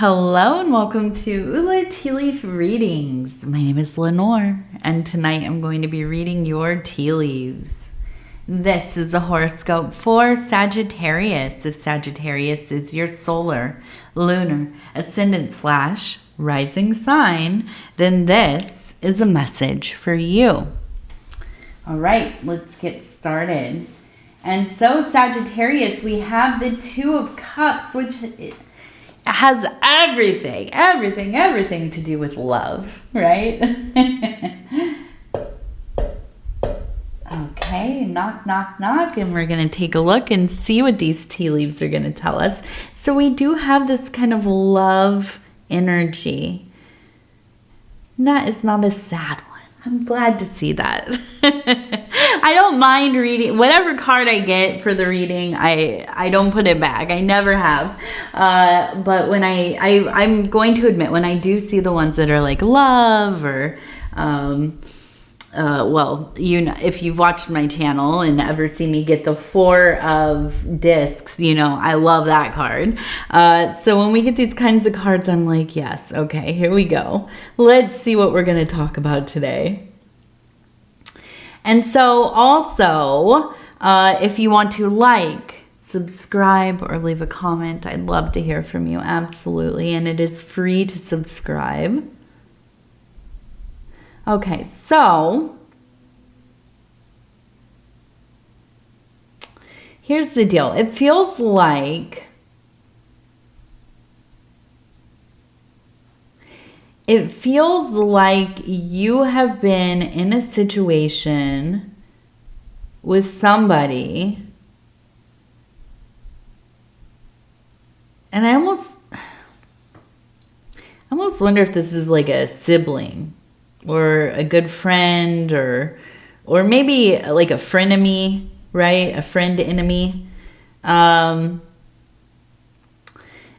Hello and welcome to Ula Tea Leaf Readings. My name is Lenor and tonight I'm going to be reading your tea leaves. This is a horoscope for Sagittarius. If Sagittarius is your solar, lunar, ascendant / rising sign, then this is a message for you. All right, let's get started. And so Sagittarius, we have the Two of Cups, which has everything to do with love, right? Okay, knock, knock, knock, and we're going to take a look and see what these tea leaves are going to tell us. So we do have this kind of love energy. And that is not a sad one. I'm glad to see that. I don't mind reading whatever card I get for the reading. I don't put it back. I never have. But when I'm going to admit, when I do see the ones that are like love or well, you know, if you've watched my channel and ever seen me get the 4 of discs, you know, I love that card. So when we get these kinds of cards, I'm like, yes, okay, here we go. Let's see what we're going to talk about today. And so also, if you want to like, subscribe, or leave a comment, I'd love to hear from you, absolutely. And it is free to subscribe. Okay, so here's the deal. It feels like you have been in a situation with somebody, and I almost wonder if this is like a sibling or a good friend or maybe like a frenemy, right? A friend enemy. And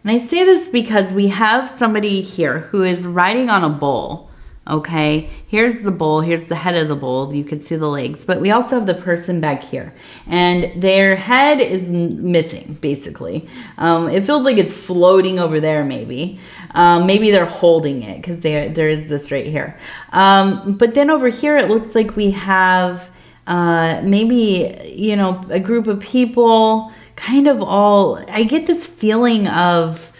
I say this because we have somebody here who is riding on a bull, okay? Here's the bull, here's the head of the bull. You can see the legs, but we also have the person back here. And their head is missing, basically. It feels like it's floating over there, maybe. Maybe they're holding it because there is this right here. But then over here, it looks like we have maybe, you know, a group of people kind of all, I get this feeling of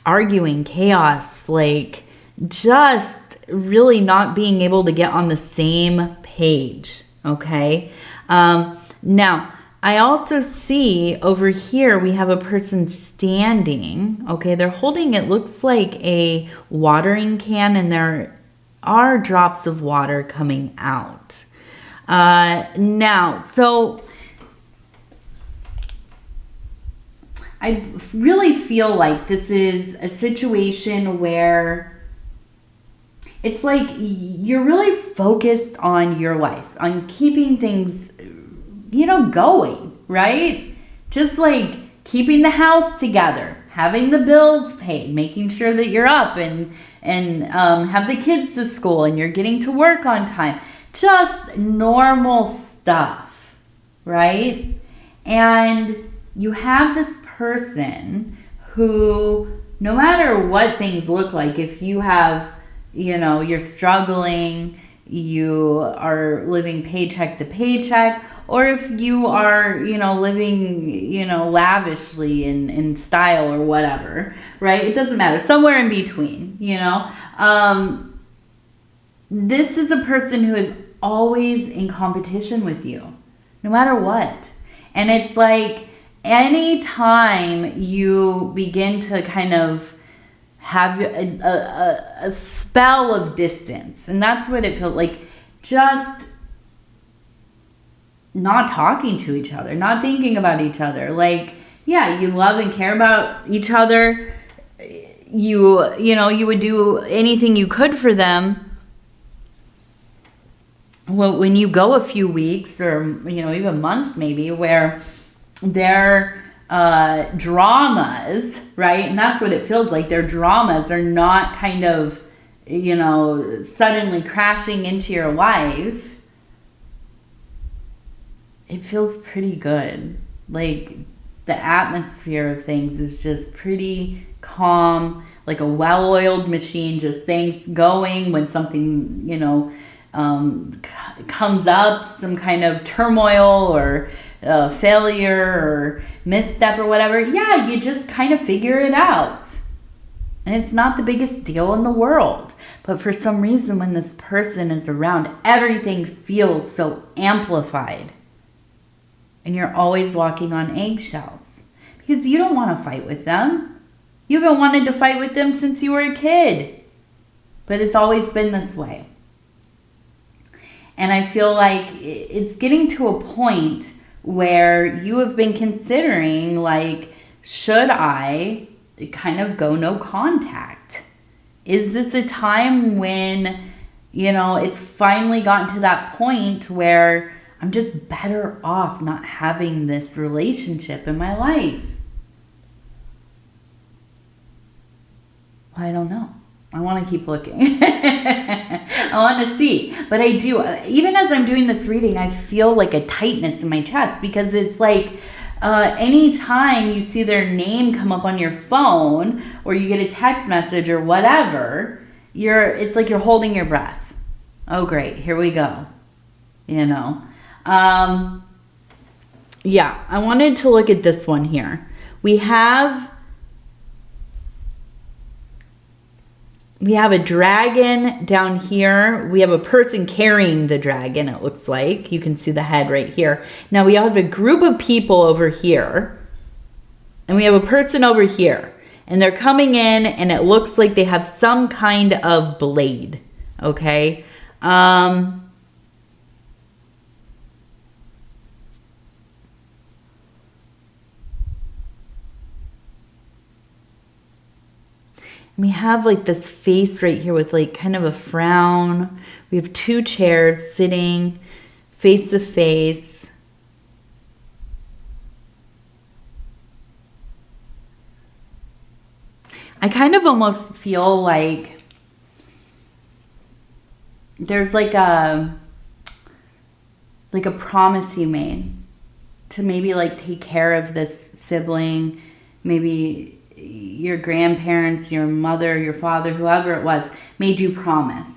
arguing, chaos, like just really not being able to get on the same page, okay? Now, I also see over here we have a person standing, okay? They're holding, it looks like a watering can, and there are drops of water coming out. Now, so I really feel like this is a situation where it's like you're really focused on your life, on keeping things, you know, going, right? Just like keeping the house together, having the bills paid, making sure that you're up and have the kids to school and you're getting to work on time. Just normal stuff, right? And you have this person who, no matter what things look like, if you have, you know, you're struggling, you are living paycheck to paycheck, or if you are, you know, living, you know, lavishly in style or whatever, right? It doesn't matter. Somewhere in between, you know. This is a person who is always in competition with you, no matter what. And it's like anytime you begin to kind of have a spell of distance, and that's what it felt like, just not talking to each other, not thinking about each other. Like, yeah, you love and care about each other. You know, you would do anything you could for them. Well, when you go a few weeks or, you know, even months maybe, where their dramas, right? And that's what it feels like. Their dramas are not kind of, you know, suddenly crashing into your life. It feels pretty good. Like the atmosphere of things is just pretty calm, like a well-oiled machine, just things going. When something, you know, comes up, some kind of turmoil or failure or misstep or whatever, yeah, you just kind of figure it out. And it's not the biggest deal in the world. But for some reason, when this person is around, everything feels so amplified. And you're always walking on eggshells. Because you don't want to fight with them. You haven't wanted to fight with them since you were a kid. But it's always been this way. And I feel like it's getting to a point where you have been considering, like, should I kind of go no contact? Is this a time when, you know, it's finally gotten to that point where I'm just better off not having this relationship in my life? Well, I don't know. I want to keep looking. I want to see. But I do. Even as I'm doing this reading, I feel like a tightness in my chest, because it's like anytime you see their name come up on your phone or you get a text message or whatever, it's like you're holding your breath. Oh, great. Here we go. You know. Yeah, I wanted to look at this one here. We have a dragon down here. We have a person carrying the dragon, it looks like. You can see the head right here. Now we have a group of people over here. And we have a person over here. And they're coming in, and it looks like they have some kind of blade. Okay? We have like this face right here with like kind of a frown. We have two chairs sitting face to face. I kind of almost feel like there's like a promise you made to maybe like take care of this sibling, maybe your grandparents, your mother, your father, whoever it was, made you promise,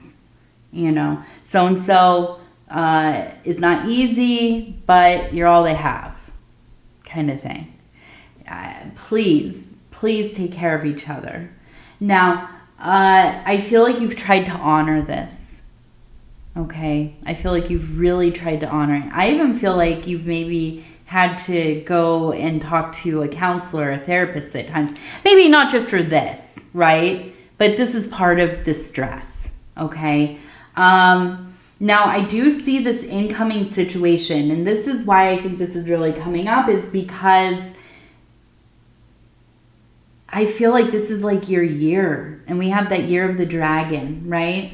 you know, so-and-so is not easy, but you're all they have, kind of thing. Please take care of each other. Now, I feel like you've tried to honor this, okay? I feel like you've really tried to honor it. I even feel like you've maybe had to go and talk to a counselor, a therapist at times. Maybe not just for this, right? But this is part of the stress, okay? Now, I do see this incoming situation, and this is why I think this is really coming up, is because I feel like this is like your year, and we have that year of the dragon, right?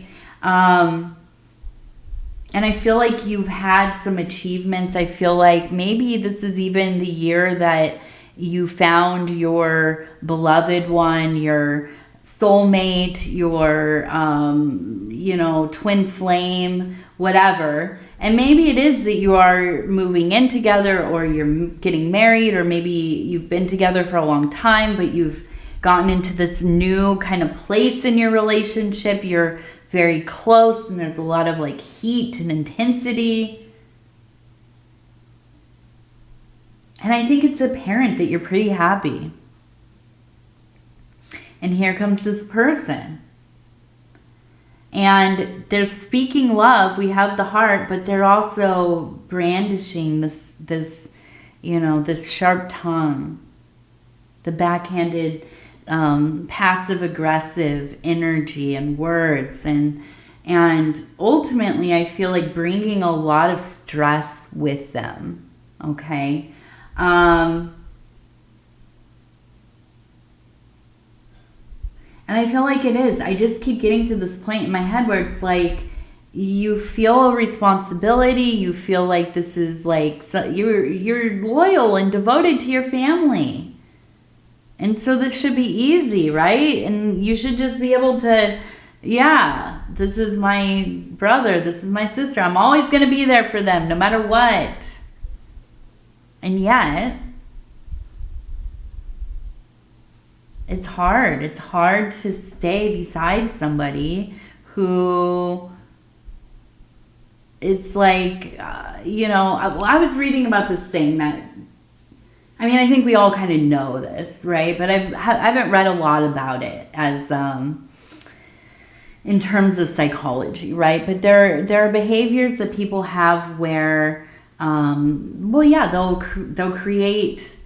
And I feel like you've had some achievements. I feel like maybe this is even the year that you found your beloved one, your soulmate, your, you know, twin flame, whatever. And maybe it is that you are moving in together, or you're getting married, or maybe you've been together for a long time, but you've gotten into this new kind of place in your relationship. You're very close, and there's a lot of like heat and intensity. And I think it's apparent that you're pretty happy. And here comes this person. And they're speaking love. We have the heart, but they're also brandishing this, you know, this sharp tongue, the backhanded, passive-aggressive energy and words, and ultimately I feel like bringing a lot of stress with them, okay? And I feel like it is. I just keep getting to this point in my head where it's like you feel a responsibility. You feel like this is like, so you're loyal and devoted to your family. And so this should be easy, right? And you should just be able to, yeah, this is my brother, this is my sister. I'm always going to be there for them, no matter what. And yet, it's hard. It's hard to stay beside somebody who, it's like, you know, I was reading about this thing that, I mean, I think we all kind of know this, right? But I haven't read a lot about it as, in terms of psychology, right? But there are behaviors that people have where, well, yeah, they'll create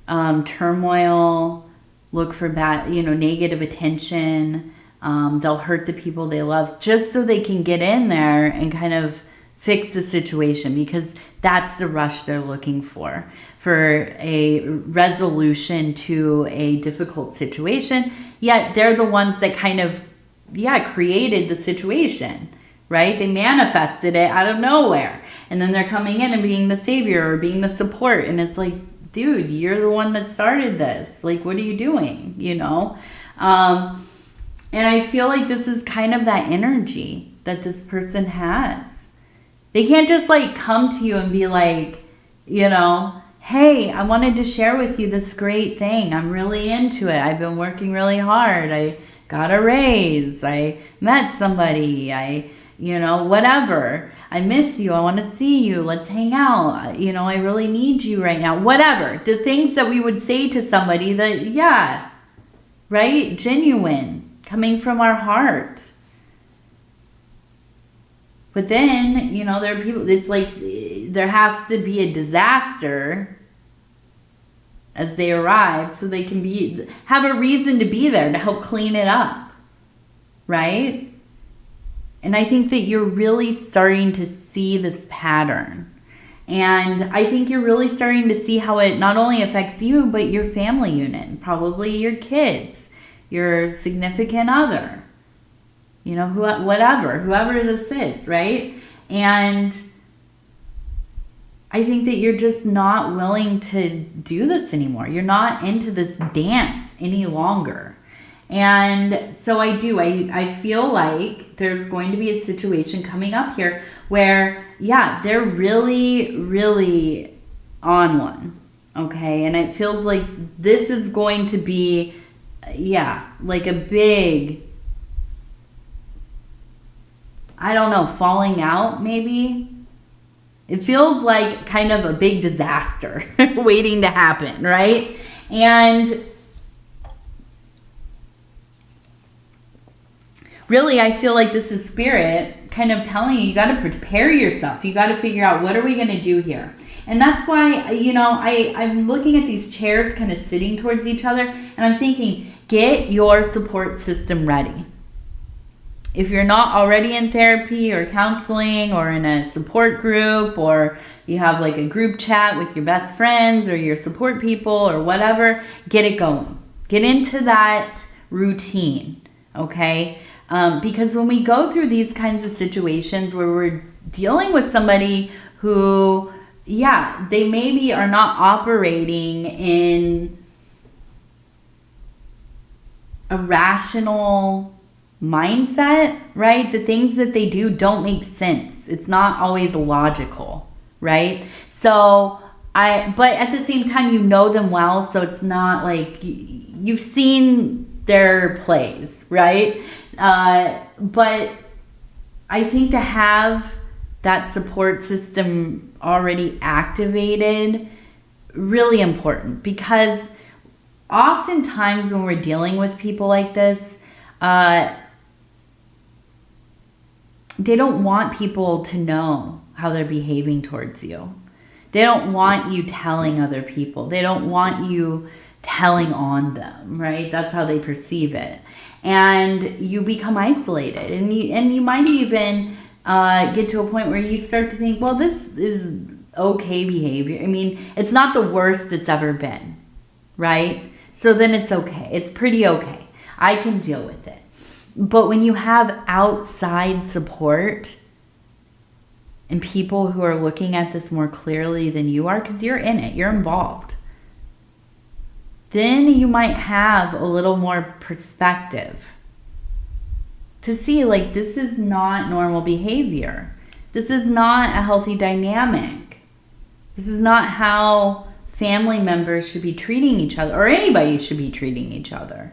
turmoil, look for bad, you know, negative attention. They'll hurt the people they love just so they can get in there and kind of fix the situation, because that's the rush they're looking for a resolution to a difficult situation. Yet they're the ones that kind of, yeah, created the situation, right? They manifested it out of nowhere. And then they're coming in and being the savior or being the support. And it's like, dude, you're the one that started this. Like, what are you doing? You know? And I feel like this is kind of that energy that this person has. They can't just like come to you and be like, you know, hey, I wanted to share with you this great thing. I'm really into it. I've been working really hard. I got a raise. I met somebody. You know, whatever. I miss you. I want to see you. Let's hang out. You know, I really need you right now. Whatever. The things that we would say to somebody that, yeah, right? Genuine. Coming from our heart. But then, you know, there are people, it's like there has to be a disaster as they arrive so they can have a reason to be there to help clean it up, right? And I think that you're really starting to see this pattern. And I think you're really starting to see how it not only affects you, but your family unit, probably your kids, your significant other. You know, whoever this is, right? And I think that you're just not willing to do this anymore. You're not into this dance any longer. And so I feel like there's going to be a situation coming up here where, yeah, they're really, really on one, okay? And it feels like this is going to be, yeah, like a big, I don't know, falling out maybe. It feels like kind of a big disaster waiting to happen, right? And really, I feel like this is spirit kind of telling you, you got to prepare yourself. You got to figure out, what are we going to do here? And that's why, you know, I'm looking at these chairs kind of sitting towards each other, and I'm thinking, get your support system ready. If you're not already in therapy or counseling or in a support group, or you have like a group chat with your best friends or your support people or whatever, get it going. Get into that routine, okay? Because when we go through these kinds of situations where we're dealing with somebody who, yeah, they maybe are not operating in a rational mindset, right? The things that they do don't make sense. It's not always logical, right? So but at the same time, you know them well, so it's not like you've seen their plays, right? But I think to have that support system already activated, really important, because oftentimes when we're dealing with people like this, they don't want people to know how they're behaving towards you. They don't want you telling other people. They don't want you telling on them, right? That's how they perceive it. And you become isolated. And you might even get to a point where you start to think, well, this is okay behavior. I mean, it's not the worst it's ever been, right? So then it's okay. It's pretty okay. I can deal with it. But when you have outside support and people who are looking at this more clearly than you are, because you're in it, you're involved, then you might have a little more perspective to see, like, this is not normal behavior. This is not a healthy dynamic. This is not how family members should be treating each other, or anybody should be treating each other.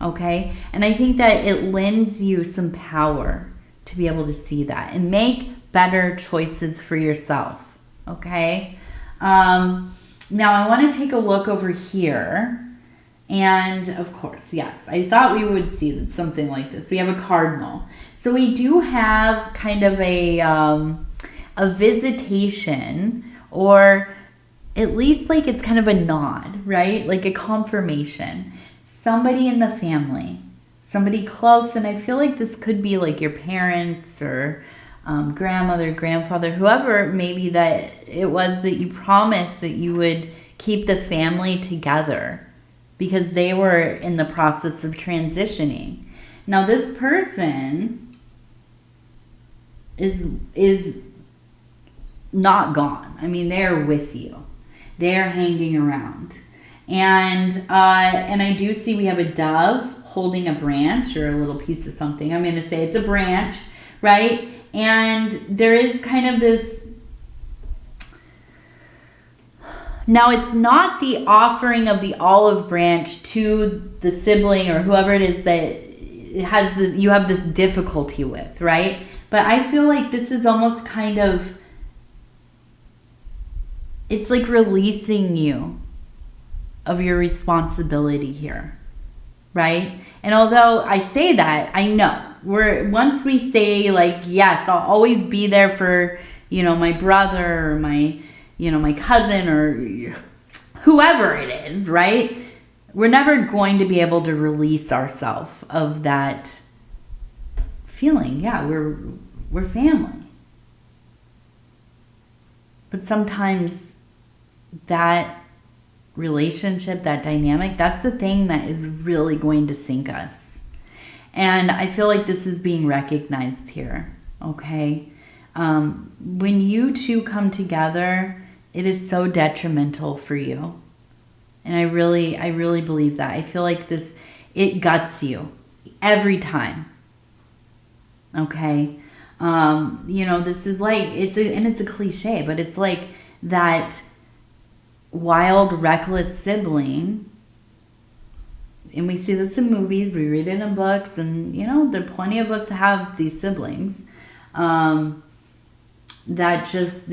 Okay? And I think that it lends you some power to be able to see that and make better choices for yourself. Okay? Now I want to take a look over here. And of course, yes, I thought we would see something like this. We have a cardinal. So we do have kind of a visitation, or at least like it's kind of a nod, right? Like a confirmation. Somebody in the family, somebody close. And I feel like this could be like your parents or grandmother, grandfather, whoever maybe that it was that you promised that you would keep the family together because they were in the process of transitioning. Now this person is not gone. I mean, they're with you. They're hanging around. And I do see we have a dove holding a branch or a little piece of something. I'm going to say it's a branch, right? And there is kind of this. Now, it's not the offering of the olive branch to the sibling or whoever it is that it has you have this difficulty with, right? But I feel like this is almost kind of, it's like releasing you of your responsibility here, right? And although I say that, I know once we say like, yes, I'll always be there for, my brother or my cousin or whoever it is, right? We're never going to be able to release ourselves of that feeling. Yeah, we're family. But sometimes that relationship, that dynamic, that's the thing that is really going to sink us. And I feel like this is being recognized here, okay? When you two come together, it is so detrimental for you. And I really believe that. I feel like it guts you every time. Okay? This is like, it's a cliche, but it's like that wild, reckless sibling. And we see this in movies, we read it in books, and, there are plenty of us have these siblings. That just,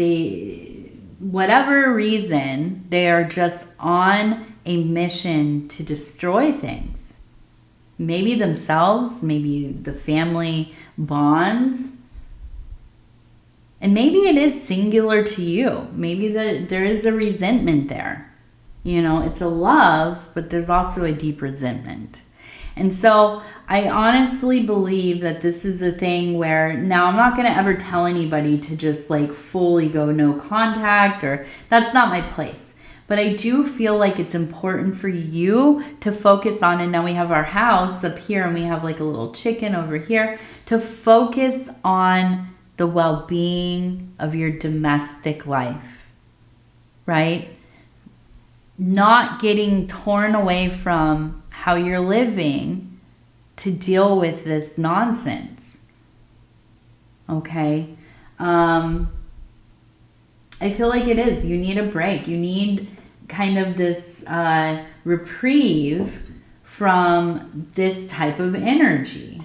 whatever reason, they are just on a mission to destroy things. Maybe themselves, maybe the family bonds. And maybe it is singular to you. Maybe there is a resentment there. It's a love, but there's also a deep resentment. And so I honestly believe that this is a thing where, now I'm not going to ever tell anybody to just like fully go no contact, or that's not my place. But I do feel like it's important for you to focus on, and now we have our house up here and we have like a little chicken over here, to focus on the well-being of your domestic life, right? Not getting torn away from how you're living to deal with this nonsense. Okay? I feel like it is. You need a break. You need kind of this reprieve from this type of energy.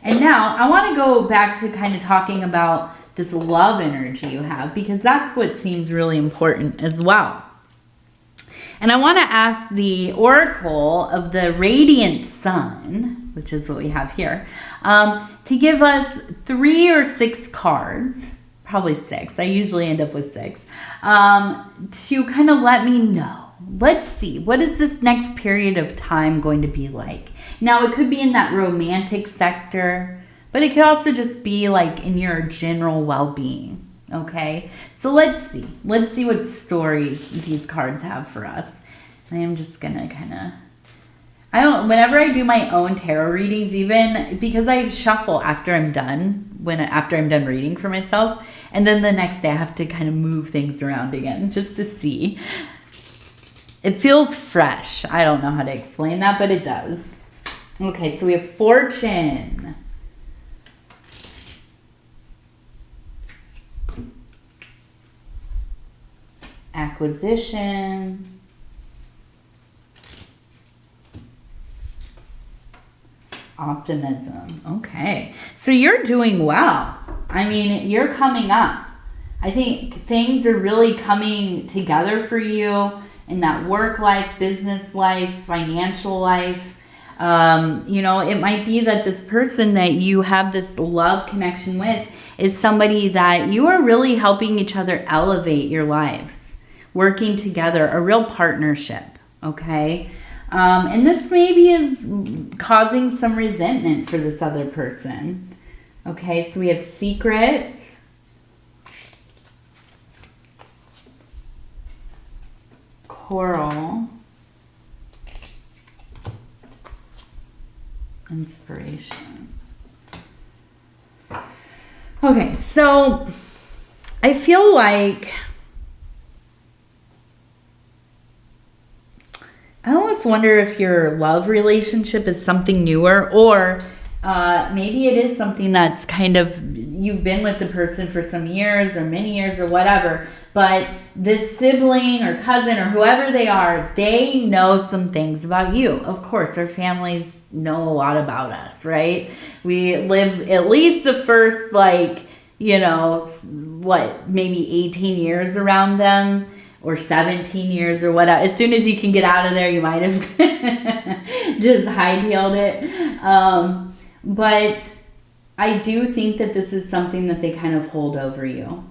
And now I want to go back to kind of talking about this love energy you have, because that's what seems really important as well. And I want to ask the oracle of the radiant sun, which is what we have here, to give us 3 or 6 cards, probably 6. I usually end up with 6, to kind of let me know. Let's see, what is this next period of time going to be like? Now, it could be in that romantic sector, but it could also just be like in your general well-being. Okay, so let's see what stories these cards have for us. I am just gonna whenever I do my own tarot readings, even because I shuffle after I'm done, after I'm done reading for myself, and then the next day I have to kind of move things around again just to see. It feels fresh. I don't know how to explain that, but it does. Okay, so we have Fortune. acquisition, optimism. Okay, so you're doing well. I mean, you're coming up. I think things are really coming together for you in that work life, business life, financial life. You know, it might be that this person that you have this love connection with is somebody that you are really helping each other elevate your lives, working together, a real partnership, okay? And this maybe is causing some resentment for this other person. Okay, so we have secrets, coral, inspiration. Okay, so I feel like I almost wonder if your love relationship is something newer, or maybe it is something that's kind of, you've been with the person for some years or many years or whatever, but this sibling or cousin or whoever they are, they know some things about you. Of course, our families know a lot about us, right? We live at least the first, like, you know, what, maybe 18 years around them, or 17 years or whatever. As soon as you can get out of there, you might have just hightailed it. But I do think that this is something that they kind of hold over you.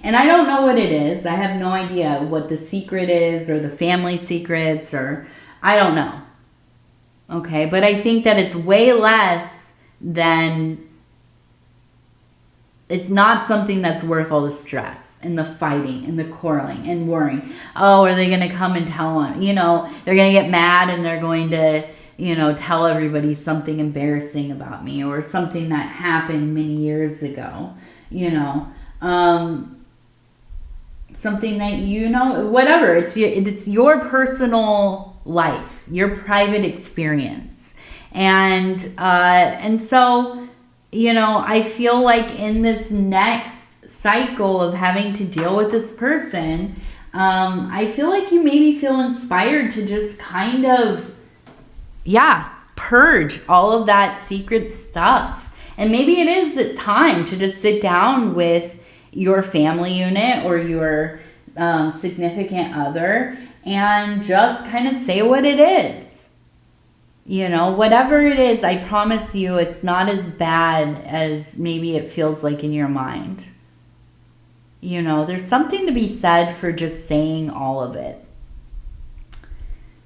And I don't know what it is. I have no idea what the secret is, or the family secrets, or I don't know. Okay, but I think that it's way less than, it's not something that's worth all the stress and the fighting and the quarreling and worrying. Oh, are they going to come and tell them? You know, they're going to get mad and they're going to, you know, tell everybody something embarrassing about me, or something that happened many years ago, you know. Something that, you know, whatever. It's your personal life, your private experience. And so, you know, I feel like in this next cycle of having to deal with this person, I feel like you maybe feel inspired to just kind of, purge all of that secret stuff. And maybe it is time to just sit down with your family unit or your significant other and just kind of say what it is. You know, whatever it is, I promise you it's not as bad as maybe it feels like in your mind. You know, there's something to be said for just saying all of it.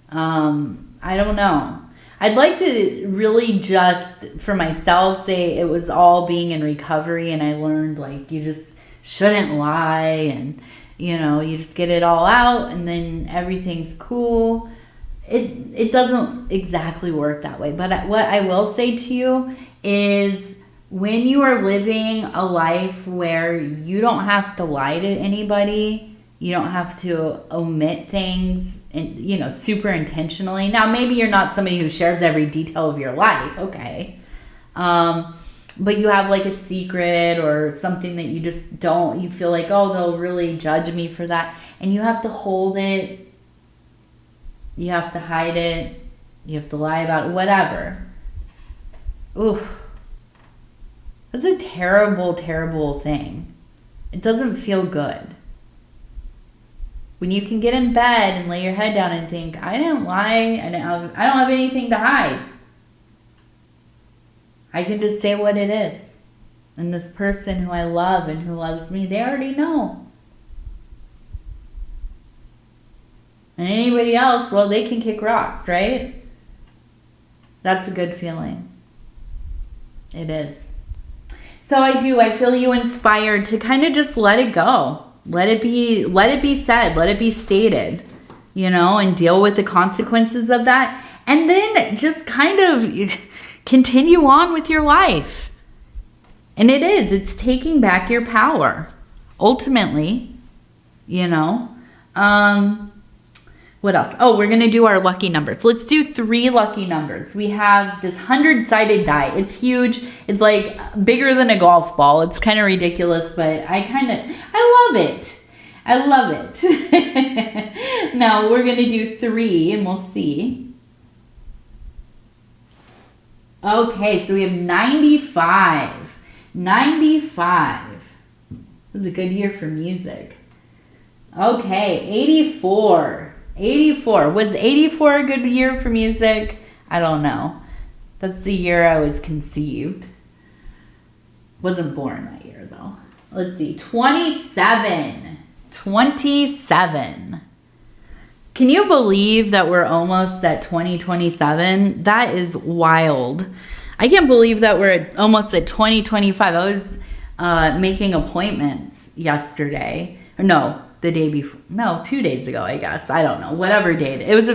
I don't know. I'd like to really just, for myself, say it was all being in recovery, and I learned, like, you just shouldn't lie, and, you know, you just get it all out and then everything's cool. It doesn't exactly work that way. But what I will say to you is, when you are living a life where you don't have to lie to anybody, you don't have to omit things, and, you know, super intentionally. Now, maybe you're not somebody who shares every detail of your life, okay. But you have like a secret or something that you just don't, you feel like, oh, they'll really judge me for that. And you have to hold it. You have to hide it. You have to lie about it, whatever. Oof. That's a terrible, terrible thing. It doesn't feel good. When you can get in bed and lay your head down and think, I didn't lie, I don't have anything to hide. I can just say what it is. And this person who I love and who loves me, they already know. And anybody else, well, they can kick rocks, right? That's a good feeling. It is. So I feel you inspired to kind of just let it go. Let it be said, let it be stated, you know, and deal with the consequences of that. And then just kind of continue on with your life. And it's taking back your power, ultimately, you know. What else? Oh, we're going to do our lucky numbers. Let's do 3 lucky numbers. We have this 100-sided die. It's huge. It's like bigger than a golf ball. It's kind of ridiculous, but I love it. I love it. Now we're going to do 3 and we'll see. Okay, so we have 95. 95. This is a good year for music. Okay, 84. 84. Was 84 a good year for music? I don't know. That's the year I was conceived. Wasn't born that year though. Let's see. 27. 27. Can you believe that we're almost at 2027? That is wild. I can't believe that we're almost at 2025. I was making appointments yesterday. No, the day before. No, 2 days ago, I guess. I don't know. Whatever date. It was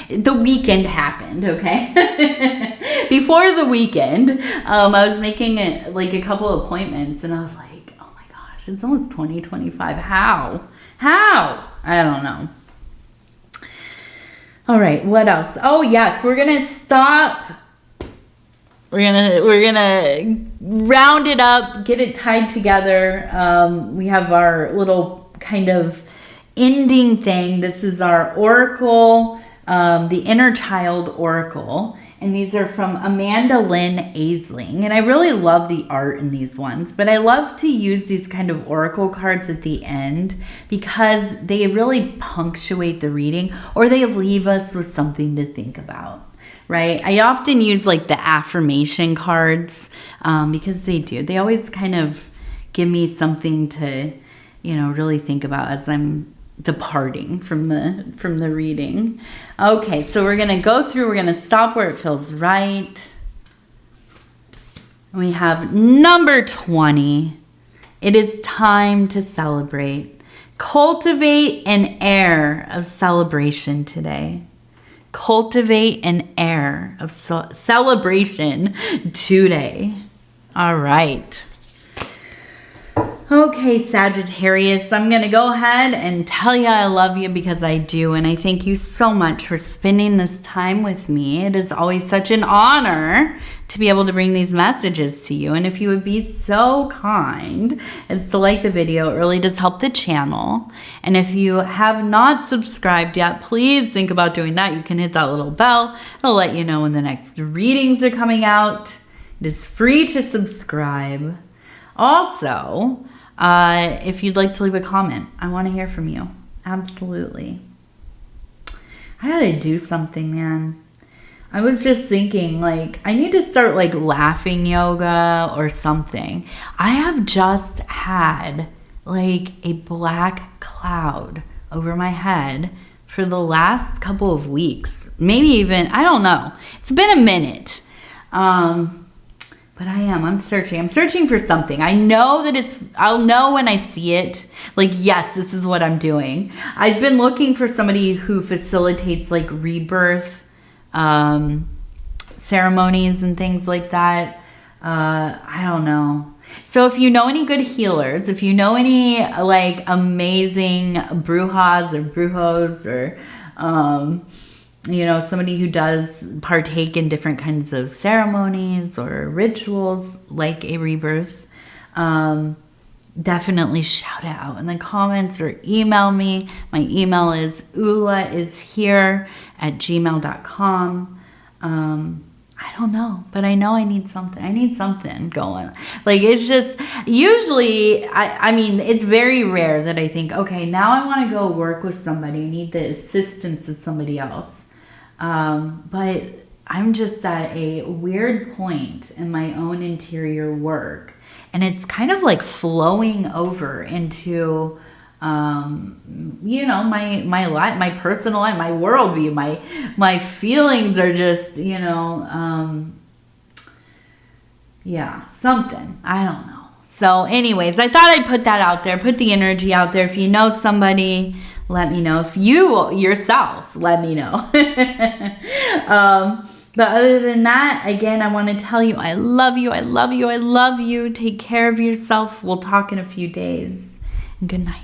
the weekend happened, okay? Before the weekend, I was making a couple of appointments and I was like, oh my gosh, it's almost 2025. How? I don't know. All right, what else? Oh yes, we're gonna stop. We're gonna round it up, get it tied together. We have our little kind of ending thing. This is our oracle, the Inner Child Oracle. And these are from Amanda Lynn Aisling. And I really love the art in these ones. But I love to use these kind of oracle cards at the end because they really punctuate the reading or they leave us with something to think about, right? I often use like the affirmation cards because they do. They always kind of give me something to, really think about as I'm departing from the reading. Okay, so we're gonna go through, we're gonna stop where it feels right. We have number 20. It is time to celebrate. Cultivate an air of celebration today. Cultivate an air of celebration today. All right. Okay, Sagittarius, I'm going to go ahead and tell you I love you because I do. And I thank you so much for spending this time with me. It is always such an honor to be able to bring these messages to you. And if you would be so kind as to like the video, it really does help the channel. And if you have not subscribed yet, please think about doing that. You can hit that little bell. It'll let you know when the next readings are coming out. It is free to subscribe. Also, if you'd like to leave a comment, I want to hear from you. Absolutely. I gotta do something, man. I was just thinking, I need to start, laughing yoga or something. I have just had, a black cloud over my head for the last couple of weeks. Maybe even, I don't know. It's been a minute. But I'm searching. I'm searching for something. I know that I'll know when I see it. Yes, this is what I'm doing. I've been looking for somebody who facilitates rebirth ceremonies and things like that. I don't know. So if you know any good healers, if you know any amazing brujas or brujos or somebody who does partake in different kinds of ceremonies or rituals like a rebirth, definitely shout it out in the comments or email me. My email is ulaishere@gmail.com. I don't know, but I know I need something. I need something going. It's just, usually, it's very rare that I think, okay, now I want to go work with somebody. I need the assistance of somebody else. But I'm just at a weird point in my own interior work. And it's kind of flowing over into, my life, my personal life, my worldview, my feelings are just, something. I don't know. So anyways, I thought I'd put that out there, put the energy out there. If you know somebody, let me know. If you yourself, let me know. But other than that, again, I want to tell you, I love you. I love you. I love you. Take care of yourself. We'll talk in a few days. And good night.